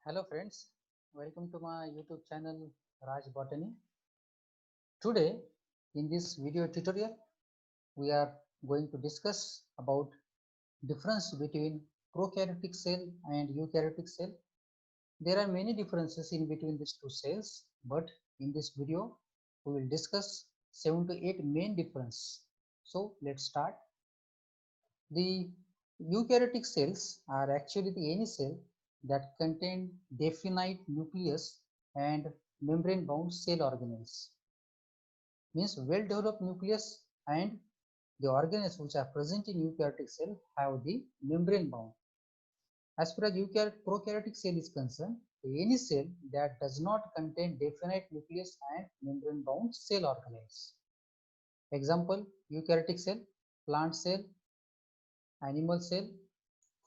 Hello friends, welcome to my YouTube channel Raj Botany. Today in this video tutorial we are going to discuss about difference between prokaryotic cell and eukaryotic cell. There are many differences in between these two cells, but in this video we will discuss 7 to 8 main difference. So let's start. The eukaryotic cells are actually the any cell that contain definite nucleus and membrane bound cell organelles. Means well developed nucleus and the organelles which are present in eukaryotic cell have the membrane bound. As far as prokaryotic cell is concerned, any cell that does not contain definite nucleus and membrane bound cell organelles. Example: eukaryotic cell, plant cell, animal cell,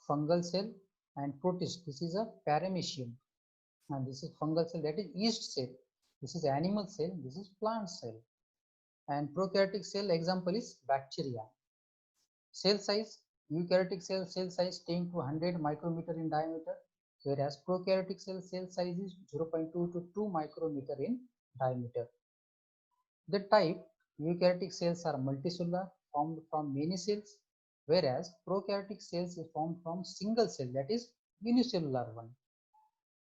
fungal cell, and protist. This is a paramecium, and this is fungal cell, that is yeast cell. This is animal cell, this is plant cell. And prokaryotic cell example is bacteria. Cell size: eukaryotic cell size 10 to 100 micrometer in diameter, whereas prokaryotic cell size is 0.2 to 2 micrometer in diameter. The type: eukaryotic cells are multicellular, formed from many cells, whereas prokaryotic cells is formed from single cell, that is unicellular one.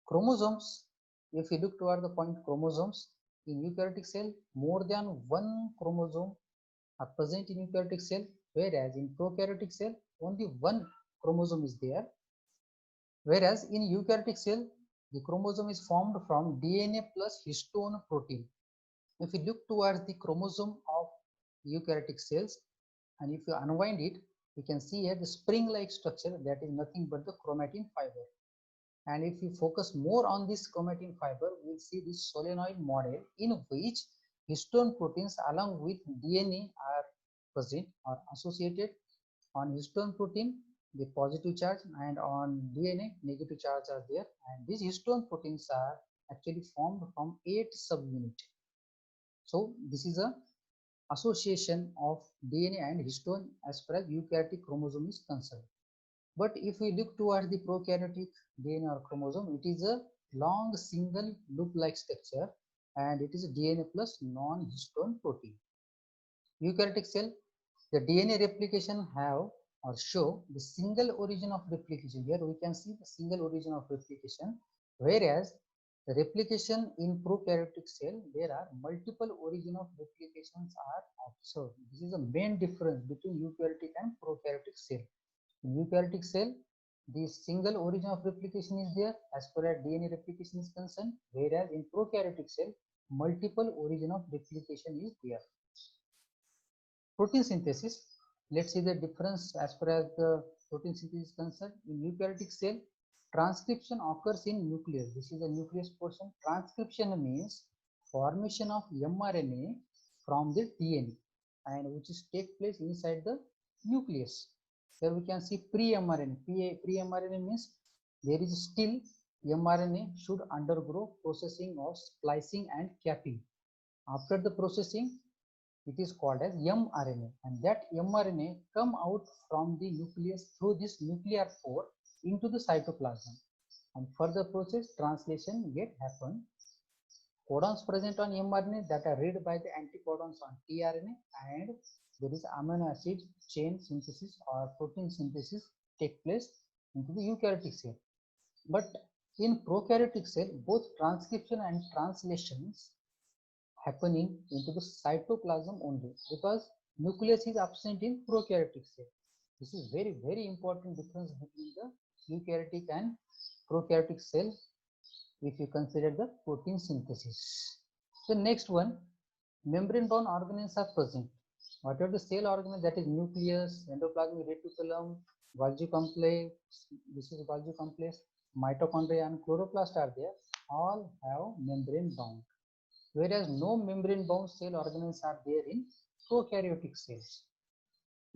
Chromosomes: if you look toward the point chromosomes, in eukaryotic cell more than one chromosome are present in eukaryotic cell, whereas in prokaryotic cell only one chromosome is there. Whereas in eukaryotic cell the chromosome is formed from DNA plus histone protein. If you look towards the chromosome of eukaryotic cells and if you unwind it, you can see here the spring-like structure, that is nothing but the chromatin fiber. And if you focus more on this chromatin fiber, we will see this solenoid model in which histone proteins along with DNA are present or associated. On histone protein, the positive charge, and on DNA, negative charge are there. And these histone proteins are actually formed from 8 subunits. So this is a association of DNA and histone as far as eukaryotic chromosome is concerned. But if we look towards the prokaryotic DNA or chromosome, it is a long single loop-like structure and it is a DNA plus non-histone protein. Eukaryotic cell, the DNA replication have or show the single origin of replication. Here we can see the single origin of replication, whereas the replication in prokaryotic cell, there are multiple origin of replications are observed. This is the main difference between eukaryotic and prokaryotic cell. In eukaryotic cell, the single origin of replication is there as far as DNA replication is concerned, whereas in prokaryotic cell, multiple origin of replication is there. Protein synthesis. Let's see the difference as far as the protein synthesis is concerned. In eukaryotic cell, transcription occurs in nucleus. This is the nucleus portion. Transcription means formation of mRNA from the DNA, and which is take place inside the nucleus. Here we can see pre-mRNA. Pre-mRNA means there is still mRNA should undergo processing of splicing and capping. After the processing, it is called as mRNA, and that mRNA come out from the nucleus through this nuclear pore into the cytoplasm, and further process translation get happen. Codons present on mRNA that are read by the anticodons on tRNA, and there is amino acid chain synthesis or protein synthesis take place into the eukaryotic cell. But in prokaryotic cell, both transcription and translations happening into the cytoplasm only, because nucleus is absent in prokaryotic cell. This is very important difference between the eukaryotic and prokaryotic cell if you consider the protein synthesis. The next one, membrane bound organelles are present. What are the cell organelles? That is nucleus, endoplasmic reticulum, Golgi complex, this is Golgi complex, mitochondria and chloroplast are there, all have membrane bound, whereas no membrane bound cell organelles are there in prokaryotic cells.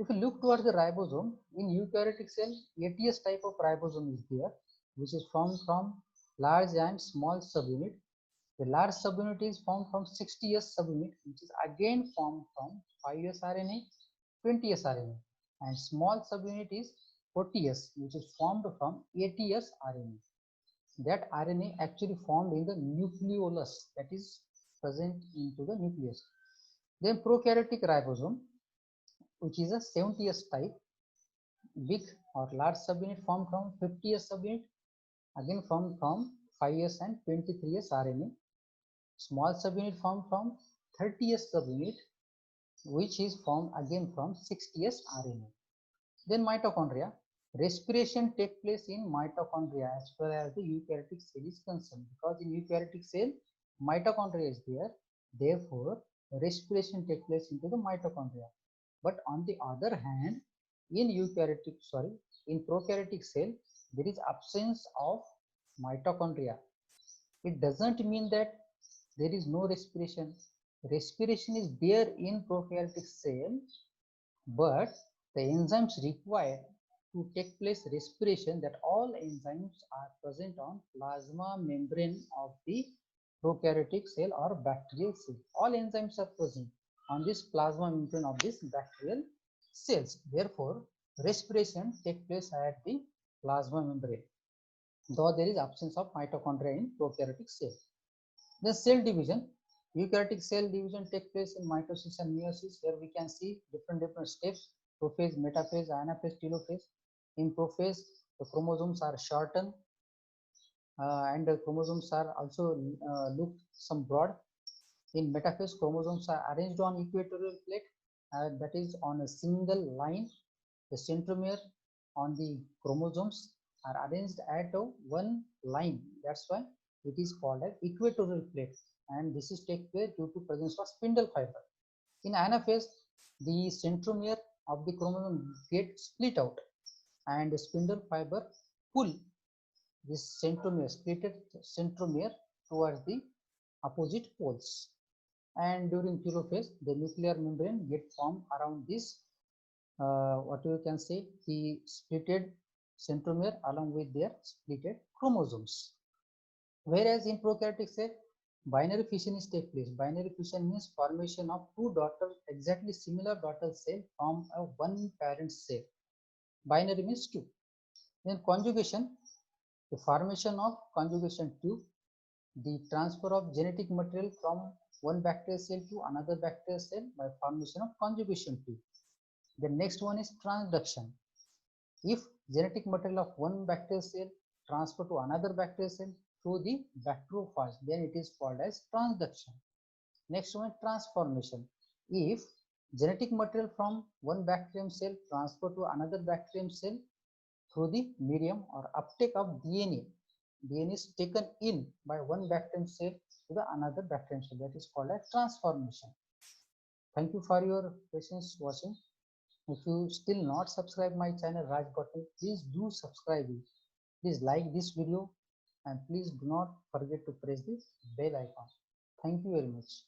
If you look towards the ribosome, in eukaryotic cell, ATS type of ribosome is there, which is formed from large and small subunit. The large subunit is formed from 60S subunit, which is again formed from 5S RNA, 20S RNA, and small subunit is 40S, which is formed from 80S RNA. that RNA actually formed in the nucleolus, that is present into the nucleus. Then prokaryotic ribosome, which is a 70S type, big or large subunit formed from 50S subunit, again formed from 5S and 23S RNA. Small subunit formed from 30S subunit, which is formed again from 60S RNA. Then mitochondria. Respiration takes place in mitochondria as far as the eukaryotic cell is concerned, because in eukaryotic cell mitochondria is there, therefore respiration takes place into the mitochondria. But on the other hand, in prokaryotic cell, there is absence of mitochondria. It doesn't mean that there is no respiration. Respiration is there in prokaryotic cell, but the enzymes required to take place respiration, that all enzymes are present on plasma membrane of the prokaryotic cell or bacterial cell. All enzymes are present on this plasma membrane of this bacterial cells. Therefore, respiration takes place at the plasma membrane, though there is absence of mitochondria in prokaryotic cell. The cell division, eukaryotic cell division takes place in mitosis and meiosis. Here we can see different steps: prophase, metaphase, anaphase, telophase. In prophase, the chromosomes are shortened and the chromosomes are also look some broad. In metaphase, chromosomes are arranged on equatorial plate, that is on a single line. The centromere on the chromosomes are arranged at one line. That's why it is called as equatorial plate, and this is take place due to presence of spindle fiber. In anaphase, the centromere of the chromosome get split out, and the spindle fiber pull this centromere, splitted centromere towards the opposite poles. And during telophase, the nuclear membrane get formed around this, what you can say, the splitted centromere along with their splitted chromosomes. Whereas in prokaryotic cell, binary fission is take place. Binary fission means formation of two daughter, exactly similar daughter cell from a one parent cell. Binary means two. Then conjugation, the formation of conjugation tube, the transfer of genetic material from one bacterial cell to another bacterial cell by formation of conjugation tube. The next one is transduction. If genetic material of one bacterial cell transfer to another bacterial cell through the bacteriophage, then it is called as transduction. Next one, transformation. If genetic material from one bacterium cell transfer to another bacterium cell through the medium or uptake of DNA, DNA is taken in by one bacterium cell to the another bacterium cell, that is called as transformation. Thank you for your patience watching. If you still not subscribe my channel Raj Botany, please do subscribe it. Please like this video and please do not forget to press the bell icon. Thank you very much.